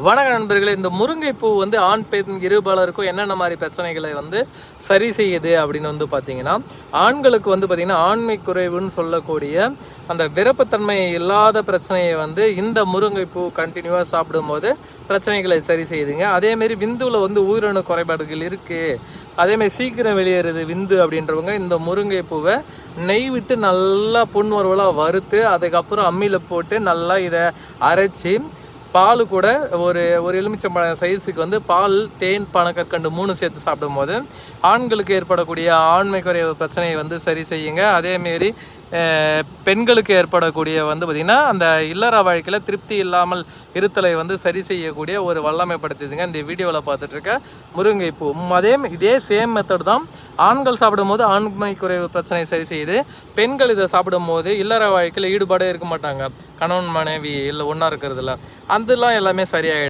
வணக்க நண்பர்களே, இந்த முருங்கைப்பூ வந்து ஆண் பெண் இருபாலருக்கும் என்னென்ன மாதிரி பிரச்சனைகளை வந்து சரி செய்யுது அப்படின்னு வந்து பார்த்தீங்கன்னா, ஆண்களுக்கு வந்து பார்த்தீங்கன்னா ஆண்மை குறைவுன்னு சொல்லக்கூடிய அந்த விருப்பத்தன்மை இல்லாத பிரச்சனையை வந்து இந்த முருங்கைப்பூ கண்டினியூவாக சாப்பிடும்போது பிரச்சனைகளை சரி செய்யுதுங்க. அதேமாரி விந்துவில் வந்து உயிரணு குறைபாடுகள் இருக்குது, அதேமாதிரி சீக்கிரம் வெளியேறுது விந்து அப்படின்றவங்க இந்த முருங்கைப்பூவை நெய் விட்டு நல்லா புன்வரவலாக வறுத்து அதுக்கப்புறம் அம்மியில் போட்டு நல்லா இதை அரைச்சி பால் கூட ஒரு எலுமிச்சம்பழம் சைஸுக்கு வந்து பால், தேன், பனக்கற்கண்டு 3 சேர்த்து சாப்பிடும்போது ஆண்களுக்கு ஏற்படக்கூடிய ஆண்மை குறைவு பிரச்சனையை வந்து சரி செய்யுங்க. அதேமாரி பெண்களுக்கு ஏற்படக்கூடிய வந்து பார்த்திங்கன்னா அந்த இல்லற வாழ்க்கையில் திருப்தி இல்லாமல் இருத்தலை வந்து சரி செய்யக்கூடிய ஒரு வல்லமைப்படுத்துதுங்க இந்த வீடியோவில் பார்த்துட்ருக்க முருங்கைப்பூ. இதே சேம் மெத்தட் தான் ஆண்கள் சாப்பிடும்போது ஆண்மை குறைவு பிரச்சனை சரி செய்யுது. பெண்கள் இதை சாப்பிடும்போது இல்லற வாழ்க்கையில் ஈடுபாடே இருக்க மாட்டாங்க, கணவன் மனைவி இல்லை ஒன்றா இருக்கிறதுல அதெல்லாம் எல்லாமே சரியாயிடும்.